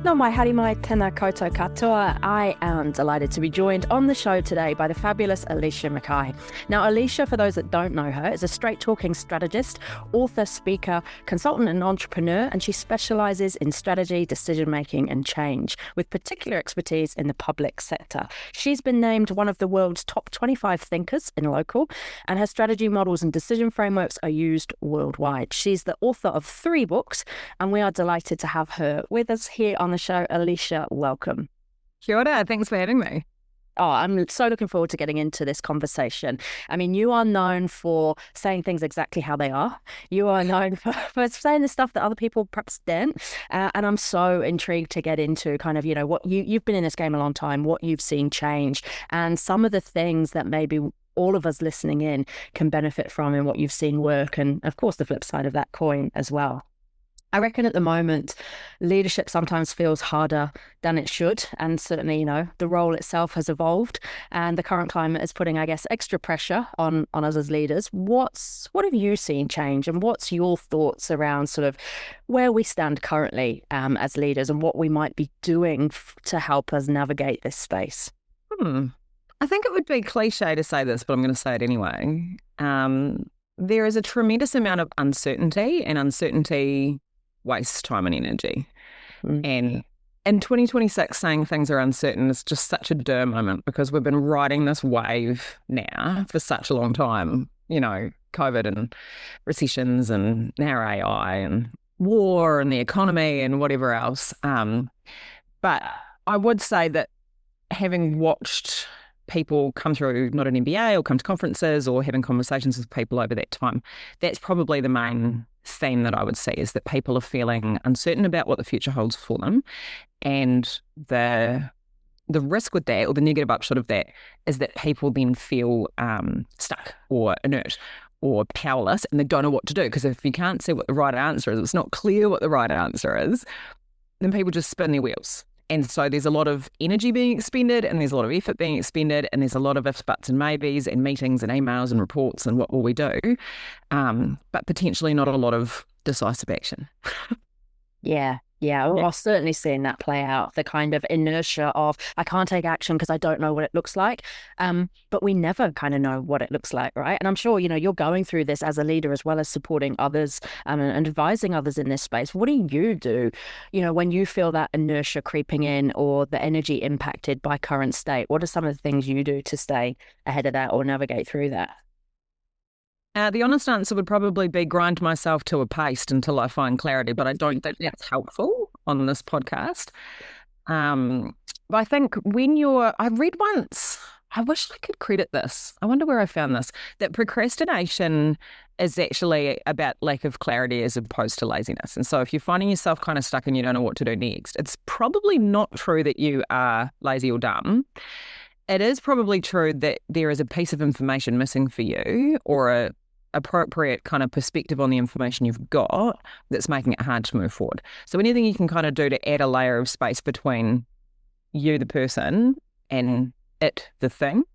No mai haere mai tēnā koutou katoa. I am delighted to be joined on the show today by the fabulous Alicia McKay. Now, Alicia, for those that don't know her, is a straight-talking strategist, author, speaker, consultant and entrepreneur, and she specialises in strategy, decision-making and change, with particular expertise in the public sector. She's been named one of the world's top 25 thinkers in local, and her strategy models and decision frameworks are used worldwide. She's the author of 3 books, and we are delighted to have her with us here on the show. Alicia, welcome. Kia ora, thanks for having me. Oh, I'm so looking forward to getting into this conversation. I mean, you are known for saying things exactly how they are. You are known for saying the stuff that other people perhaps don't. And I'm so intrigued to get into kind of, what you've been in this game a long time, what you've seen change, and some of the things that maybe all of us listening in can benefit from in what you've seen work. And of course, the flip side of that coin as well. I reckon at the moment, leadership sometimes feels harder than it should. And certainly, the role itself has evolved and the current climate is putting, I guess, extra pressure on us as leaders. What have you seen change and what's your thoughts around sort of where we stand currently as leaders and what we might be doing to help us navigate this space? I think it would be cliche to say this, but I'm going to say it anyway. There is a tremendous amount of uncertainty, and uncertainty wastes time and energy. And in 2026, saying things are uncertain is just such a duh moment because we've been riding this wave now for such a long time. COVID and recessions and now AI and war and the economy and whatever else. But I would say that having watched people come through not an MBA or come to conferences or having conversations with people over that time, that's probably the main theme that I would see, is that people are feeling uncertain about what the future holds for them. And the risk with that, or the negative upshot of that, is that people then feel stuck or inert or powerless and they don't know what to do. Because if you can't see what the right answer is, it's not clear what the right answer is, then people just spin their wheels. And so there's a lot of energy being expended and there's a lot of effort being expended and there's a lot of ifs, buts and maybes and meetings and emails and reports and what will we do, but potentially not a lot of decisive action. Yeah, I've certainly seen that play out, the kind of inertia of I can't take action because I don't know what it looks like. But we never kind of know what it looks like, right? And I'm sure, you're going through this as a leader as well as supporting others and advising others in this space. What do you do, when you feel that inertia creeping in or the energy impacted by current state? What are some of the things you do to stay ahead of that or navigate through that? The honest answer would probably be grind myself to a paste until I find clarity, but I don't think that's helpful on this podcast. But I think I read once, I wish I could credit this, I wonder where I found this, that procrastination is actually about lack of clarity as opposed to laziness. And so if you're finding yourself kind of stuck and you don't know what to do next, it's probably not true that you are lazy or dumb. It is probably true that there is a piece of information missing for you or a appropriate kind of perspective on the information you've got that's making it hard to move forward. So anything you can kind of do to add a layer of space between you, the person, and it, the thing,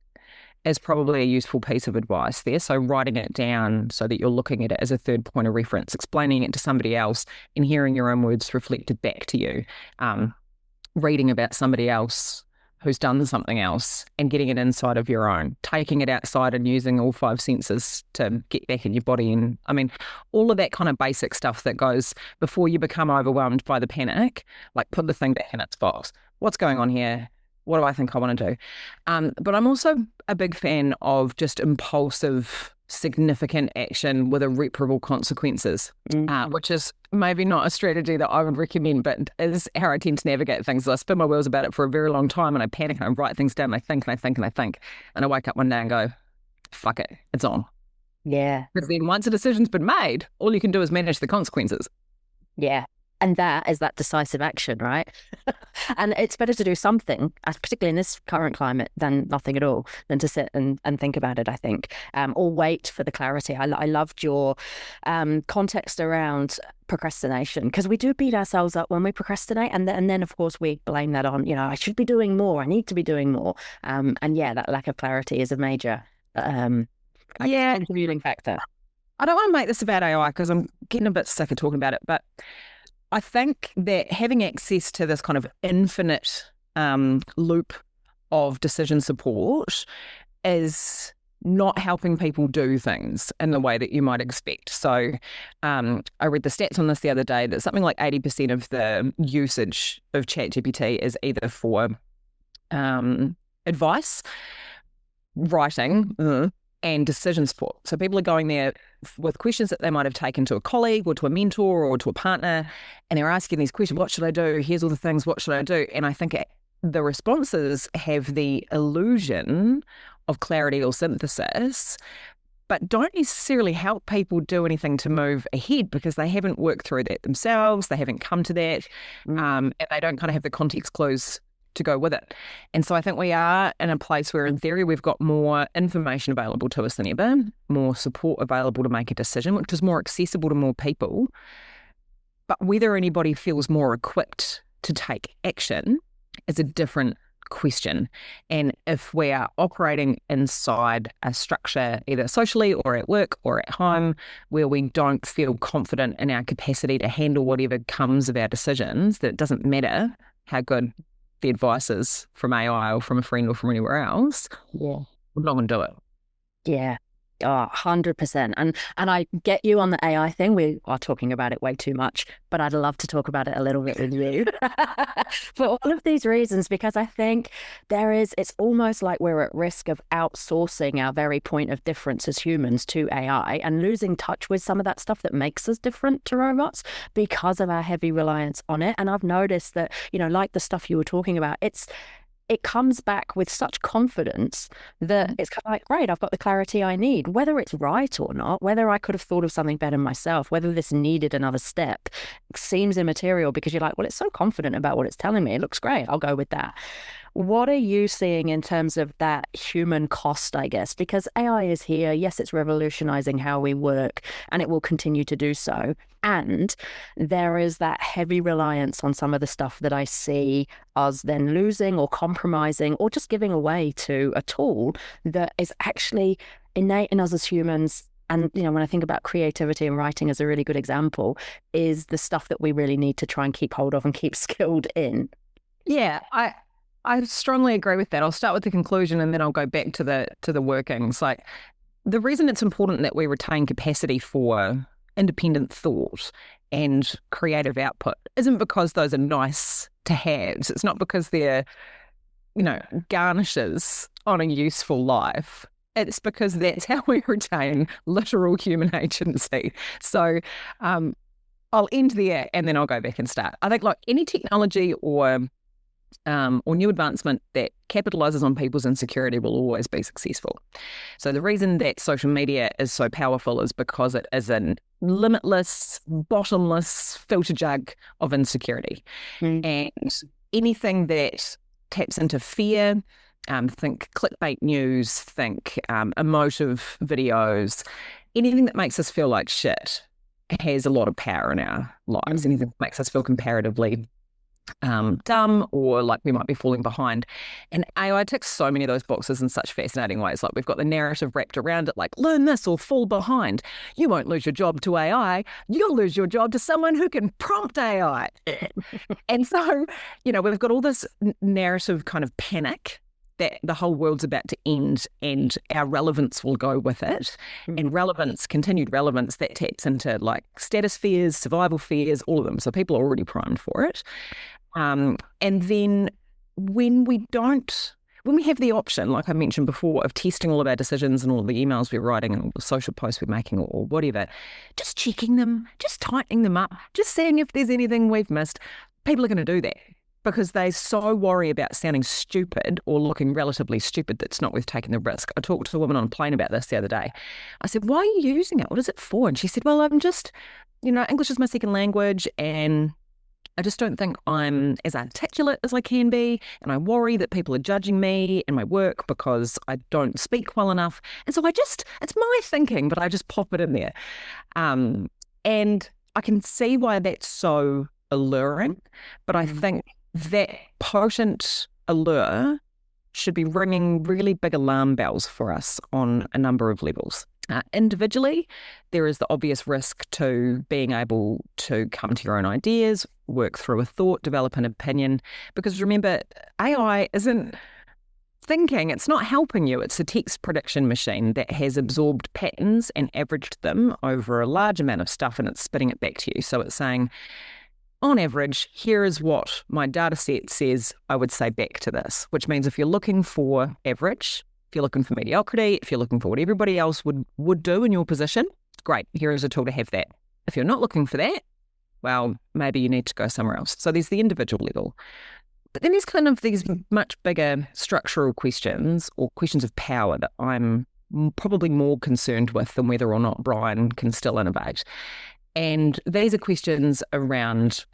is probably a useful piece of advice there. So writing it down so that you're looking at it as a third point of reference, explaining it to somebody else and hearing your own words reflected back to you, reading about somebody else who's done something else and getting it inside of your own, taking it outside and using all 5 senses to get back in your body. And I mean, all of that kind of basic stuff that goes before you become overwhelmed by the panic, like put the thing back in its box. What's going on here? What do I think I want to do? But I'm also a big fan of just impulsive, significant action with irreparable consequences, which is maybe not a strategy that I would recommend, but is how I tend to navigate things. I spin my wheels about it for a very long time and I panic and I write things down and I think and I think and I think. And I wake up one day and go, fuck it, it's on. Yeah. Because then once a decision's been made, all you can do is manage the consequences. Yeah. And that is that decisive action, right? And it's better to do something, particularly in this current climate, than nothing at all, than to sit and think about it, I think, or wait for the clarity. I loved your context around procrastination, because we do beat ourselves up when we procrastinate. And then, of course, we blame that on, I should be doing more. I need to be doing more. And that lack of clarity is a major contributing factor. I don't want to make this about AI because I'm getting a bit sick of talking about it, but I think that having access to this kind of infinite loop of decision support is not helping people do things in the way that you might expect. So I read the stats on this the other day that something like 80% of the usage of ChatGPT is either for advice, writing, and decision support. So people are going there with questions that they might have taken to a colleague or to a mentor or to a partner, and they're asking these questions, what should I do? Here's all the things, what should I do? And I think the responses have the illusion of clarity or synthesis, but don't necessarily help people do anything to move ahead because they haven't worked through that themselves, they haven't come to that, and they don't kind of have the context clues to go with it. And so I think we are in a place where in theory we've got more information available to us than ever, more support available to make a decision, which is more accessible to more people. But whether anybody feels more equipped to take action is a different question. And if we are operating inside a structure, either socially or at work or at home, where we don't feel confident in our capacity to handle whatever comes of our decisions, that it doesn't matter how good the advice is from AI or from a friend or from anywhere else, we're not going to do it. Yeah. Oh, 100%. And I get you on the AI thing. We are talking about it way too much, but I'd love to talk about it a little bit with you for all of these reasons, because I think it's almost like we're at risk of outsourcing our very point of difference as humans to AI and losing touch with some of that stuff that makes us different to robots because of our heavy reliance on it. And I've noticed that, like the stuff you were talking about, it comes back with such confidence that it's kind of like, great, I've got the clarity I need, whether it's right or not, whether I could have thought of something better myself, whether this needed another step, seems immaterial because you're like, well, it's so confident about what it's telling me. It looks great. I'll go with that. What are you seeing in terms of that human cost, I guess? Because AI is here. Yes, it's revolutionizing how we work, and it will continue to do so. And there is that heavy reliance on some of the stuff that I see us then losing or compromising or just giving away to a tool that is actually innate in us as humans. And, when I think about creativity and writing as a really good example, is the stuff that we really need to try and keep hold of and keep skilled in. Yeah, I strongly agree with that. I'll start with the conclusion and then I'll go back to the workings. Like, the reason it's important that we retain capacity for independent thought and creative output isn't because those are nice to have. It's not because they're, garnishes on a useful life. It's because that's how we retain literal human agency. So I'll end there and then I'll go back and start. I think like any technology or new advancement that capitalizes on people's insecurity will always be successful. So the reason that social media is so powerful is because it is a limitless, bottomless filter jug of insecurity. And anything that taps into fear, think clickbait news, think emotive videos, anything that makes us feel like shit has a lot of power in our lives. Anything that makes us feel comparatively dumb or like we might be falling behind. And AI ticks so many of those boxes in such fascinating ways. Like, we've got the narrative wrapped around it, like, learn this or fall behind. You won't lose your job to AI. You'll lose your job to someone who can prompt AI. And so, we've got all this narrative kind of panic that the whole world's about to end and our relevance will go with it. And relevance, continued relevance, that taps into like status fears, survival fears, all of them. So people are already primed for it. And then when we have the option, like I mentioned before, of testing all of our decisions and all of the emails we're writing and all the social posts we're making or whatever, just checking them, just tightening them up, just seeing if there's anything we've missed, people are going to do that because they so worry about sounding stupid or looking relatively stupid that's not worth taking the risk. I talked to a woman on a plane about this the other day. I said, why are you using it? What is it for? And she said, well, I'm just, English is my second language and I just don't think I'm as articulate as I can be, and I worry that people are judging me and my work because I don't speak well enough. And so it's my thinking, but I just pop it in there. And I can see why that's so alluring, but I think that potent allure should be ringing really big alarm bells for us on a number of levels. Individually, there is the obvious risk to being able to come to your own ideas, work through a thought, develop an opinion. Because remember, AI isn't thinking, it's not helping you. It's a text prediction machine that has absorbed patterns and averaged them over a large amount of stuff, and it's spitting it back to you. So it's saying, on average, here is what my data set says I would say back to this, which means if you're looking for average, if you're looking for mediocrity, if you're looking for what everybody else would do in your position, great, here is a tool to have that. If you're not looking for that, well, maybe you need to go somewhere else. So there's the individual level. But then there's kind of these much bigger structural questions, or questions of power, that I'm probably more concerned with than whether or not Brian can still innovate. And these are questions around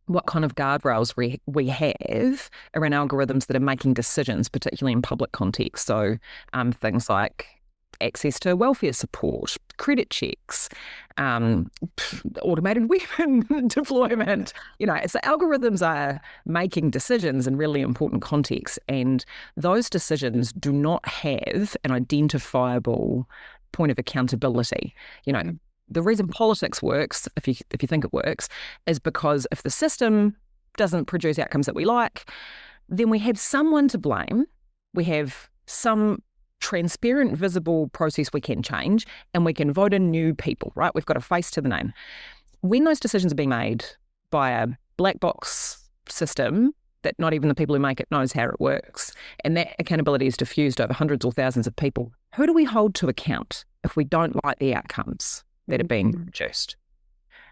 what kind of guardrails we have around algorithms that are making decisions, particularly in public context. So things like access to welfare support, credit checks, automated weapon deployment. So algorithms are making decisions in really important contexts, and those decisions do not have an identifiable point of accountability. The reason politics works, if you think it works, is because if the system doesn't produce outcomes that we like, then we have someone to blame. We have some transparent, visible process we can change, and we can vote in new people, right? We've got a face to the name. When those decisions are being made by a black box system that not even the people who make it knows how it works, and that accountability is diffused over hundreds or thousands of people, who do we hold to account if we don't like the outcomes that are being produced?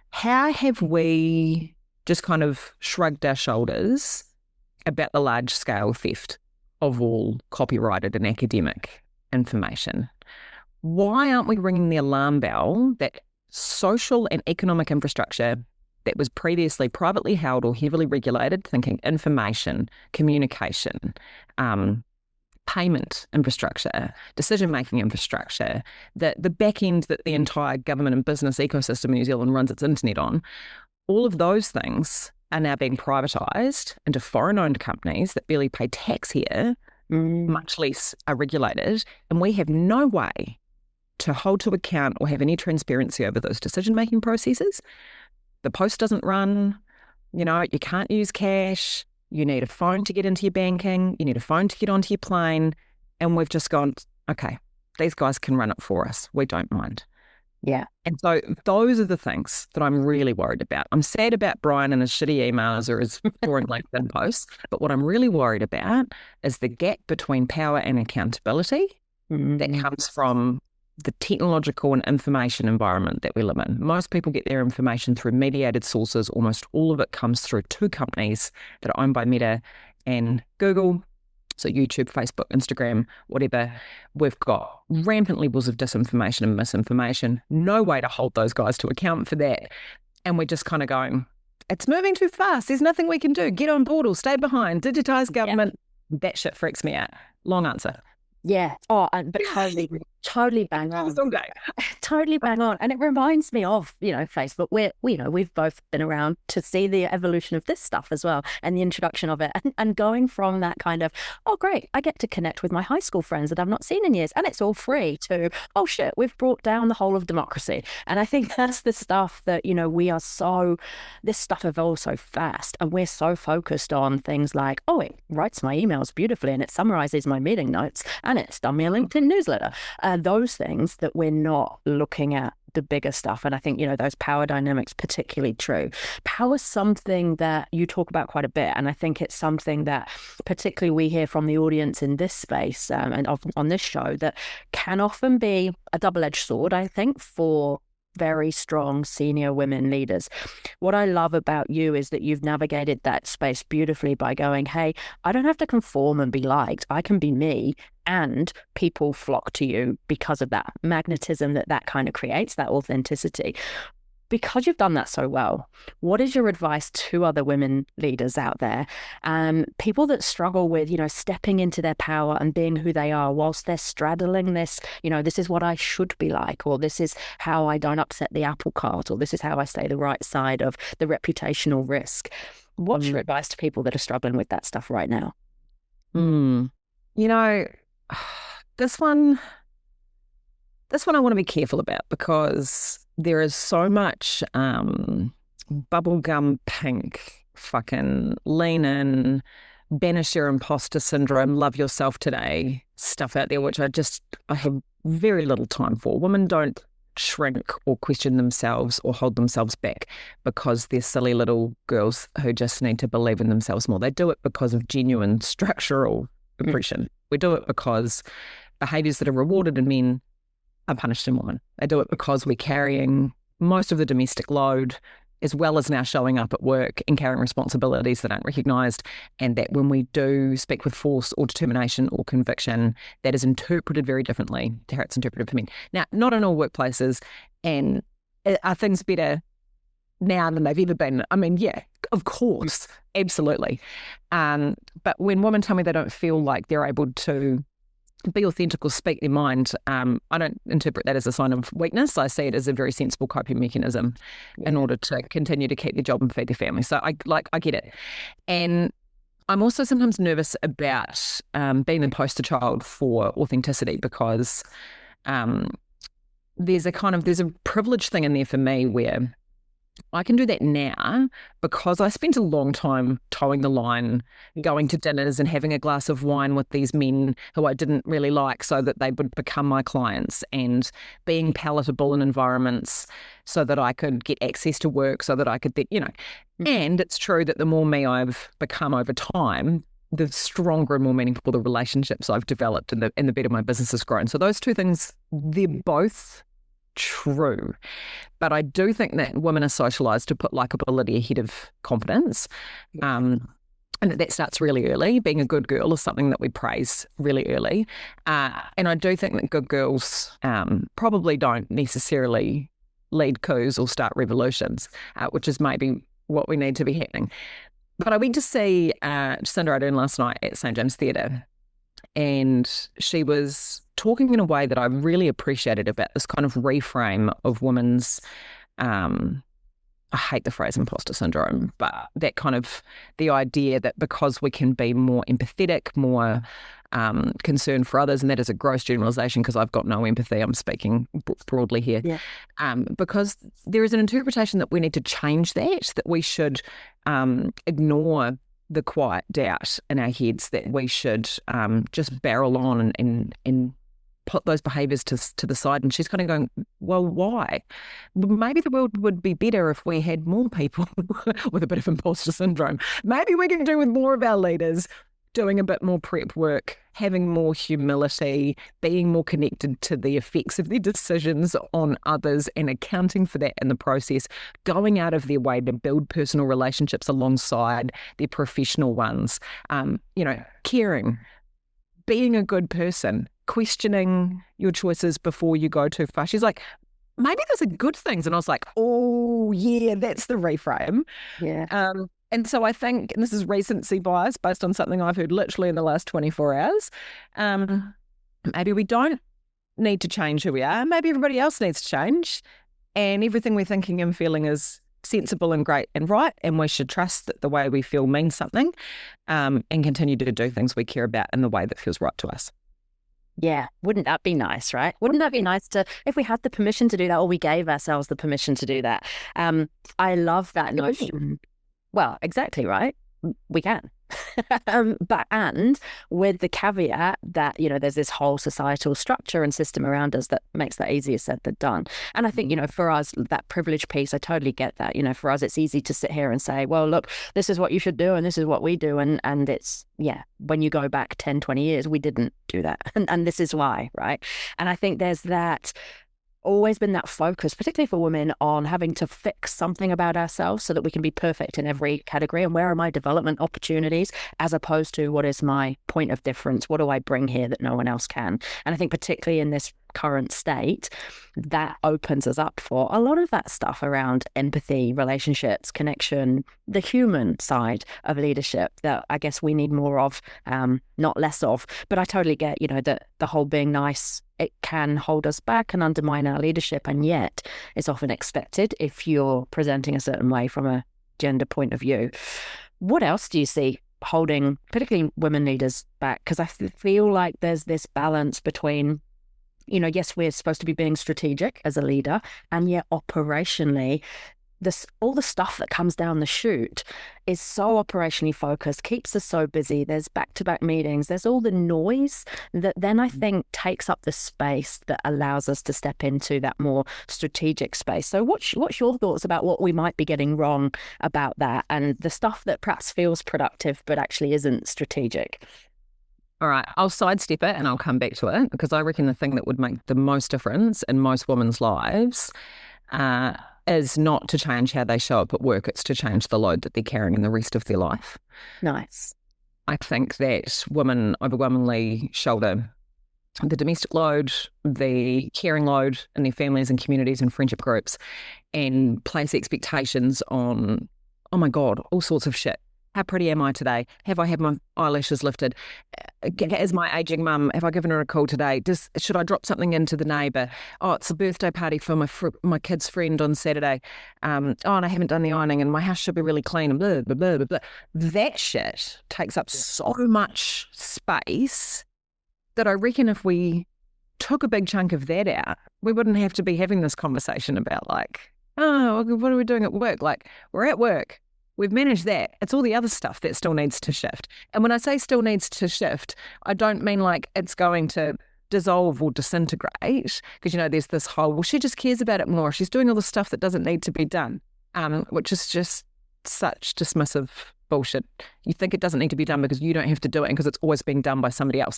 How have we just kind of shrugged our shoulders about the large-scale theft of all copyrighted and academic information? Why aren't we ringing the alarm bell that social and economic infrastructure that was previously privately held or heavily regulated, thinking information, communication, payment infrastructure, decision-making infrastructure, the back end that the entire government and business ecosystem in New Zealand runs its internet on, all of those things are now being privatised into foreign-owned companies that barely pay tax here, much less are regulated, and we have no way to hold to account or have any transparency over those decision-making processes. The post doesn't run, you can't use cash, you need a phone to get into your banking, you need a phone to get onto your plane, and we've just gone, okay, these guys can run it for us, we don't mind. Yeah. And so those are the things that I'm really worried about. I'm sad about Brian and his shitty emails or his boring LinkedIn posts, but what I'm really worried about is the gap between power and accountability that comes from the technological and information environment that we live in. Most people get their information through mediated sources. Almost all of it comes through two companies that are owned by Meta and Google. So YouTube, Facebook, Instagram, whatever. We've got rampant levels of disinformation and misinformation. No way to hold those guys to account for that. And we're just kind of going, it's moving too fast. There's nothing we can do. Get on board or stay behind. Digitise government. Yeah. That shit freaks me out. Long answer. Yeah. Oh, but totally bang on. Totally bang on. And it reminds me of, Facebook, where, we've both been around to see the evolution of this stuff as well, and the introduction of it, and going from that kind of, oh, great, I get to connect with my high school friends that I've not seen in years, and it's all free, to, oh, shit, we've brought down the whole of democracy. And I think that's the stuff that, this stuff evolves so fast, and we're so focused on things like, oh, it writes my emails beautifully, and it summarizes my meeting notes, and it's done me a LinkedIn newsletter. Those things that we're not looking at the bigger stuff. And I think, those power dynamics particularly true. Power's something that you talk about quite a bit. And I think it's something that particularly we hear from the audience in this space and on this show that can often be a double-edged sword, I think, for very strong senior women leaders. What I love about you is that you've navigated that space beautifully by going, hey, I don't have to conform and be liked. I can be me, and people flock to you because of that magnetism that kind of creates, that authenticity. Because you've done that so well, what is your advice to other women leaders out there, people that struggle with, stepping into their power and being who they are whilst they're straddling this, this is what I should be like, or this is how I don't upset the apple cart, or this is how I stay the right side of the reputational risk. What's your advice to people that are struggling with that stuff right now? This one, This one I want to be careful about because there is so much bubblegum pink, fucking lean in, banish your imposter syndrome, love yourself today stuff out there, which I have very little time for. Women don't shrink or question themselves or hold themselves back because they're silly little girls who just need to believe in themselves more. They do it because of genuine structural oppression. We do it because behaviours that are rewarded in men are punished in women. They do it because we're carrying most of the domestic load, as well as now showing up at work and carrying responsibilities that aren't recognised, and that when we do speak with force or determination or conviction, that is interpreted very differently to how it's interpreted for men. Now, not in all workplaces, and are things better now than they've ever been? I mean, yeah, of course, absolutely. But when women tell me they don't feel like they're able to be authentic or speak their mind, I don't interpret that as a sign of weakness. I see it as a very sensible coping mechanism in order to continue to keep their job and feed their family. So I get it. And I'm also sometimes nervous about being the poster child for authenticity because there's a privilege thing in there for me where I can do that now because I spent a long time towing the line, going to dinners and having a glass of wine with these men who I didn't really like so that they would become my clients, and being palatable in environments so that I could get access to work, so that I could, And it's true that the more me I've become over time, the stronger and more meaningful the relationships I've developed and the better my business has grown. So those two things, they're both true. But I do think that women are socialised to put likability ahead of confidence. And that starts really early. Being a good girl is something that we praise really early. And I do think that good girls probably don't necessarily lead coups or start revolutions, which is maybe what we need to be happening. But I went to see Jacinda Ardern last night at St James Theatre, and she was talking in a way that I really appreciated about this kind of reframe of women's, I hate the phrase imposter syndrome, but that kind of the idea that because we can be more empathetic, more concerned for others, and that is a gross generalisation because I've got no empathy, I'm speaking broadly here, because there is an interpretation that we need to change that we should ignore the quiet doubt in our heads, that we should just barrel on and put those behaviours to the side. And she's kind of going, well, why? Maybe the world would be better if we had more people with a bit of imposter syndrome. Maybe we can do with more of our leaders doing a bit more prep work, having more humility, being more connected to the effects of their decisions on others and accounting for that in the process, going out of their way to build personal relationships alongside their professional ones, caring, being a good person, questioning your choices before you go too far. She's like, maybe those are good things. And I was like, oh, yeah, that's the reframe. Yeah. And so I think, and this is recency bias based on something I've heard literally in the last 24 hours, maybe we don't need to change who we are. Maybe everybody else needs to change. And everything we're thinking and feeling is sensible and great and right. And we should trust that the way we feel means something, and continue to do things we care about in the way that feels right to us. Yeah, wouldn't that be nice, right? Wouldn't that be nice if we had the permission to do that, or we gave ourselves the permission to do that? I love that notion. Well, exactly right. We can. And with the caveat that, there's this whole societal structure and system around us that makes that easier said than done. And I think, for us, that privilege piece, I totally get that. For us, it's easy to sit here and say, well, look, this is what you should do and this is what we do. And it's, when you go back 10, 20 years, we didn't do that. And this is why, right? And I think there's always been that focus, particularly for women, on having to fix something about ourselves so that we can be perfect in every category. And where are my development opportunities, as opposed to what is my point of difference? What do I bring here that no one else can? And I think particularly in this current state, that opens us up for a lot of that stuff around empathy, relationships, connection, the human side of leadership that I guess we need more of, not less of. But I totally get, that the whole being nice, it can hold us back and undermine our leadership. And yet it's often expected if you're presenting a certain way from a gender point of view. What else do you see holding particularly women leaders back? Because I feel like there's this balance between yes, we're supposed to be being strategic as a leader, and yet operationally, all the stuff that comes down the chute is so operationally focused, keeps us so busy. There's back-to-back meetings. There's all the noise that then I think takes up the space that allows us to step into that more strategic space. So what's your thoughts about what we might be getting wrong about that and the stuff that perhaps feels productive but actually isn't strategic? All right, I'll sidestep it and I'll come back to it, because I reckon the thing that would make the most difference in most women's lives is not to change how they show up at work, it's to change the load that they're carrying in the rest of their life. Nice. I think that women overwhelmingly shoulder the domestic load, the caring load in their families and communities and friendship groups, and place expectations on, oh my God, all sorts of shit. How pretty am I today? Have I had my eyelashes lifted? As my aging mum, have I given her a call today? Should I drop something into the neighbour? Oh, it's a birthday party for my kid's friend on Saturday. And I haven't done the ironing, and my house should be really clean, and blah, blah, blah, blah, blah. That shit takes up so much space that I reckon if we took a big chunk of that out, we wouldn't have to be having this conversation about oh, what are we doing at work? We're at work. We've managed that. It's all the other stuff that still needs to shift. And when I say still needs to shift, I don't mean it's going to dissolve or disintegrate, because, there's this whole, well, she just cares about it more. She's doing all the stuff that doesn't need to be done, which is just such dismissive bullshit. You think it doesn't need to be done because you don't have to do it and because it's always being done by somebody else.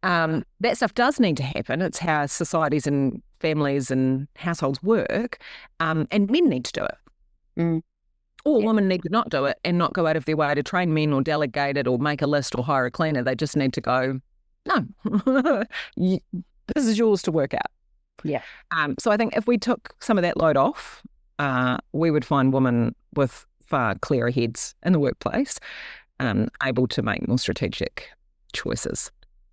That stuff does need to happen. It's how societies and families and households work, and men need to do it. Mm. Or women need to not do it and not go out of their way to train men or delegate it or make a list or hire a cleaner. They just need to go, no, this is yours to work out. Yeah. So I think if we took some of that load off, we would find women with far clearer heads in the workplace, able to make more strategic choices.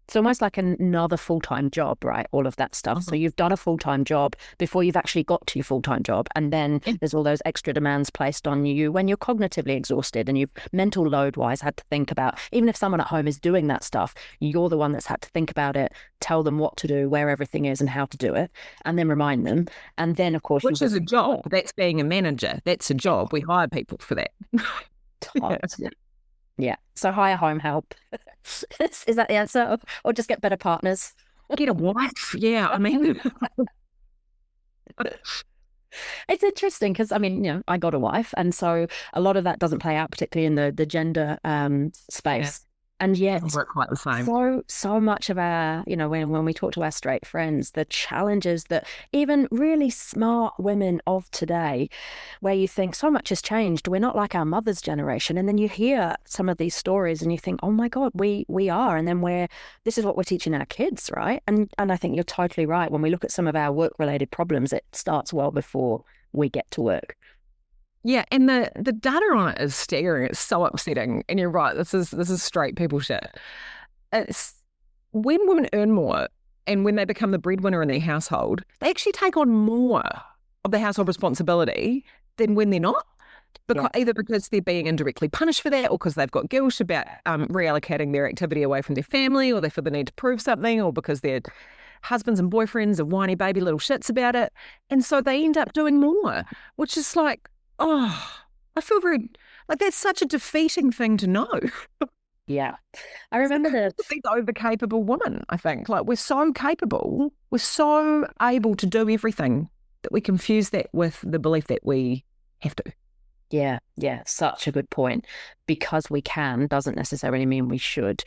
It's almost like another full-time job, right? All of that stuff. So you've done a full-time job before you've actually got to your full-time job. And then there's all those extra demands placed on you when you're cognitively exhausted and you've mental load-wise had to think about, even if someone at home is doing that stuff, you're the one that's had to think about it, tell them what to do, where everything is and how to do it, and then remind them. And then, of course... Which is a job. That's being a manager. That's a job. We hire people for that. Yeah. So hire home help. Is that the answer? Or just get better partners? Get a wife. Yeah. I mean, it's interesting because, I got a wife. And so a lot of that doesn't play out, particularly in the gender space. And yet, work quite the same. So much of our, when we talk to our straight friends, the challenges that even really smart women of today, where you think so much has changed, we're not like our mother's generation. And then you hear some of these stories and you think, oh my God, we are. And then this is what we're teaching our kids, right? And I think you're totally right. When we look at some of our work-related problems, it starts well before we get to work. Yeah, and the data on it is staggering. It's so upsetting. And you're right, this is straight people shit. It's when women earn more and when they become the breadwinner in their household, they actually take on more of the household responsibility than when they're not. Either because they're being indirectly punished for that, or because they've got guilt about reallocating their activity away from their family, or they feel the need to prove something, or because their husbands and boyfriends are whiny baby little shits about it. And so they end up doing more, which is I feel very that's such a defeating thing to know. Yeah. I remember the over-capable woman, I think. We're so capable, we're so able to do everything that we confuse that with the belief that we have to. Yeah, such a good point. Because we can doesn't necessarily mean we should.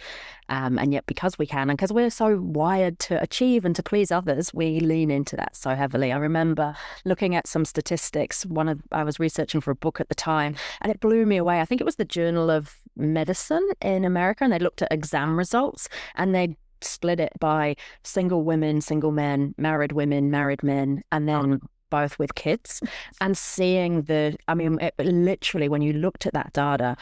And yet because we can and because we're so wired to achieve and to please others, we lean into that so heavily. I remember looking at some statistics. I was researching for a book at the time and it blew me away. I think it was the Journal of Medicine in America, and they looked at exam results and they split it by single women, single men, married women, married men, and then both with kids, and seeing literally when you looked at that data,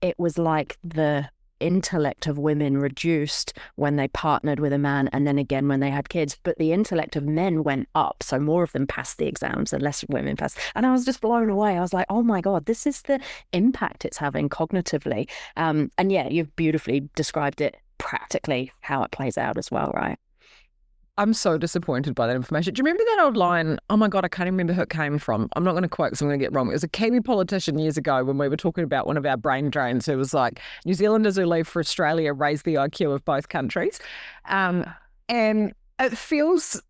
it was like the intellect of women reduced when they partnered with a man and then again when they had kids, but the intellect of men went up. So more of them passed the exams and less women passed. And I was just blown away. I was like, oh my God, this is the impact it's having cognitively. And yeah, you've beautifully described it practically how it plays out as well, right? I'm so disappointed by that information. Do you remember that old line? Oh my God, I can't even remember who it came from. I'm not going to quote because I'm going to get it wrong. It was a Kiwi politician years ago when we were talking about one of our brain drains who was like, New Zealanders who leave for Australia raise the IQ of both countries. And it feels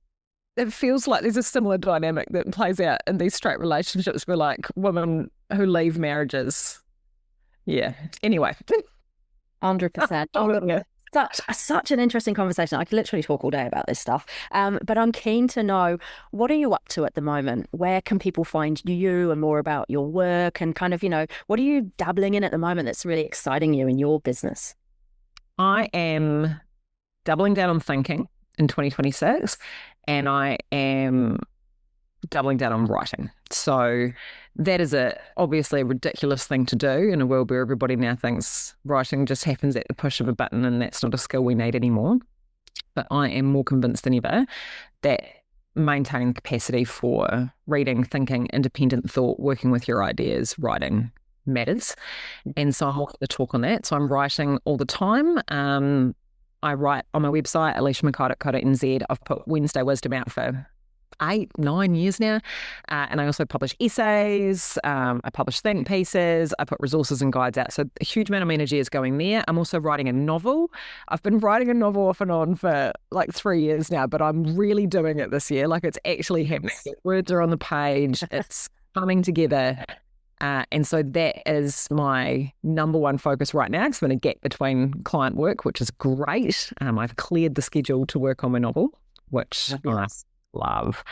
like there's a similar dynamic that plays out in these straight relationships where like women who leave marriages. Yeah. Anyway. 100%. Such an interesting conversation. I could literally talk all day about this stuff. But I'm keen to know, what are you up to at the moment? Where can people find you and more about your work and kind of, what are you dabbling in at the moment that's really exciting you in your business? I am doubling down on thinking in 2026 and I am doubling down on writing. So that is obviously a ridiculous thing to do in a world where everybody now thinks writing just happens at the push of a button and that's not a skill we need anymore. But I am more convinced than ever that maintaining capacity for reading, thinking, independent thought, working with your ideas, writing matters. And so I'm walking the talk on that. So I'm writing all the time. I write on my website, aliciamckay.co.nz. I've put Wednesday Wisdom out for 8-9 years now. And I also publish essays, I publish think pieces, I put resources and guides out. So a huge amount of energy is going there. I'm also writing a novel. I've been writing a novel off and on for like 3 years now, but I'm really doing it this year. Like it's actually happening. Words are on the page. It's coming together. And so that is my number one focus right now because I'm in a gap between client work, which is great. I've cleared the schedule to work on my novel, which I love.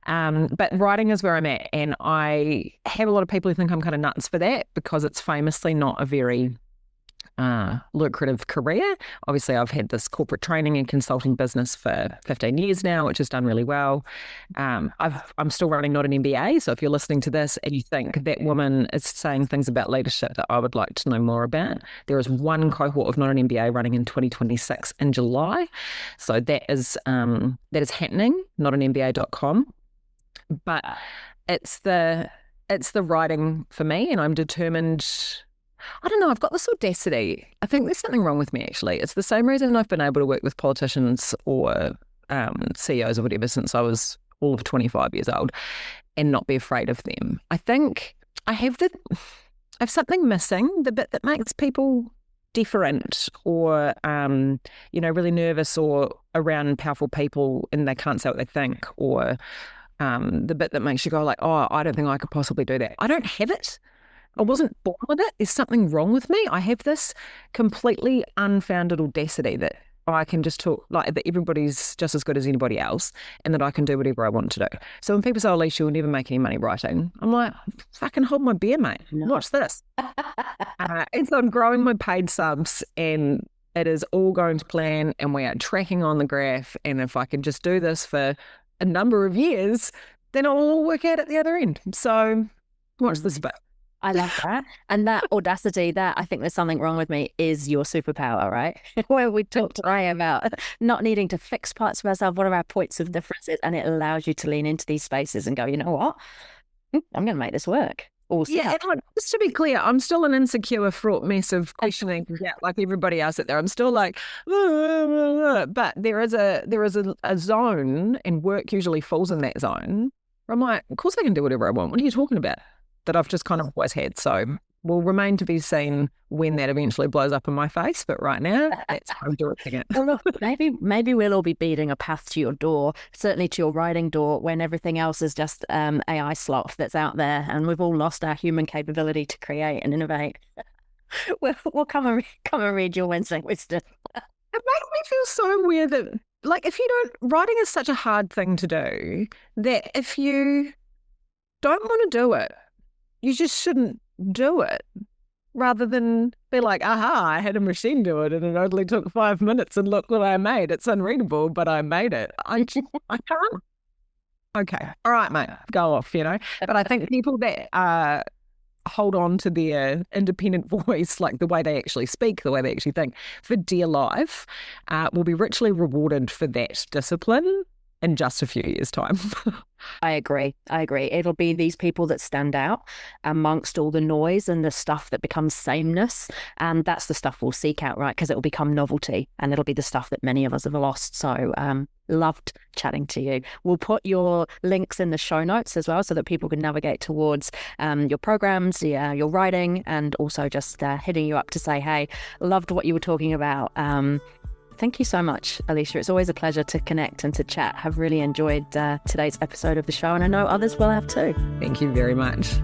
But writing is where I'm at. And I have a lot of people who think I'm kind of nuts for that because it's famously not a very lucrative career. Obviously, I've had this corporate training and consulting business for 15 years now, which has done really well. I'm still running Not an MBA. So if you're listening to this and you think that woman is saying things about leadership that I would like to know more about, there is one cohort of Not an MBA running in 2026 in July. So that is happening, notanmba.com. But it's the writing for me, and I'm determined. I don't know, I've got this audacity. I think there's something wrong with me, actually. It's the same reason I've been able to work with politicians or CEOs or whatever since I was all of 25 years old and not be afraid of them. I think I have something missing, the bit that makes people different or, really nervous or around powerful people and they can't say what they think, or the bit that makes you go like, oh, I don't think I could possibly do that. I don't have it. I wasn't born with it. There's something wrong with me. I have this completely unfounded audacity that I can just talk, like that everybody's just as good as anybody else and that I can do whatever I want to do. So when people say, oh, Alicia, you'll never make any money writing, I'm like, fucking hold my beer, mate. No. Watch this. And so I'm growing my paid subs and it is all going to plan and we are tracking on the graph. And if I can just do this for a number of years, then it'll all work out at the other end. So watch this bit. I love that. And that audacity, that I think there's something wrong with me, is your superpower, right? Where we talked today about not needing to fix parts of ourselves, what are our points of differences? And it allows you to lean into these spaces and go, you know what? I'm going to make this work. Yeah, and just to be clear, I'm still an insecure, fraught mess of questioning, like everybody else out there. I'm still like, but there is a zone, and work usually falls in that zone. Where I'm like, of course I can do whatever I want. What are you talking about? That I've just kind of always had. So will remain to be seen when that eventually blows up in my face. But right now, that's how I'm directing it. Well, look, maybe we'll all be beating a path to your door, certainly to your writing door, when everything else is just AI slop that's out there, and we've all lost our human capability to create and innovate. We'll come and read your Wednesday Wisdom. It makes me feel so weird that, like, if you don't, writing is such a hard thing to do that if you don't want to do it, you just shouldn't do it, rather than be like, aha, I had a machine do it and it only took 5 minutes and look what I made. It's unreadable, but I made it. I can't. Okay. All right, mate. Go off, But I think people that hold on to their independent voice, like the way they actually speak, the way they actually think, for dear life, will be richly rewarded for that discipline. in just a few years' time. I agree. It'll be these people that stand out amongst all the noise and the stuff that becomes sameness. And that's the stuff we'll seek out, right? Because it will become novelty, and it'll be the stuff that many of us have lost. So loved chatting to you. We'll put your links in the show notes as well so that people can navigate towards your programs, your writing, and also just hitting you up to say, hey, loved what you were talking about. Thank you so much, Alicia. It's always a pleasure to connect and to chat. I've really enjoyed today's episode of the show, and I know others will have too. Thank you very much.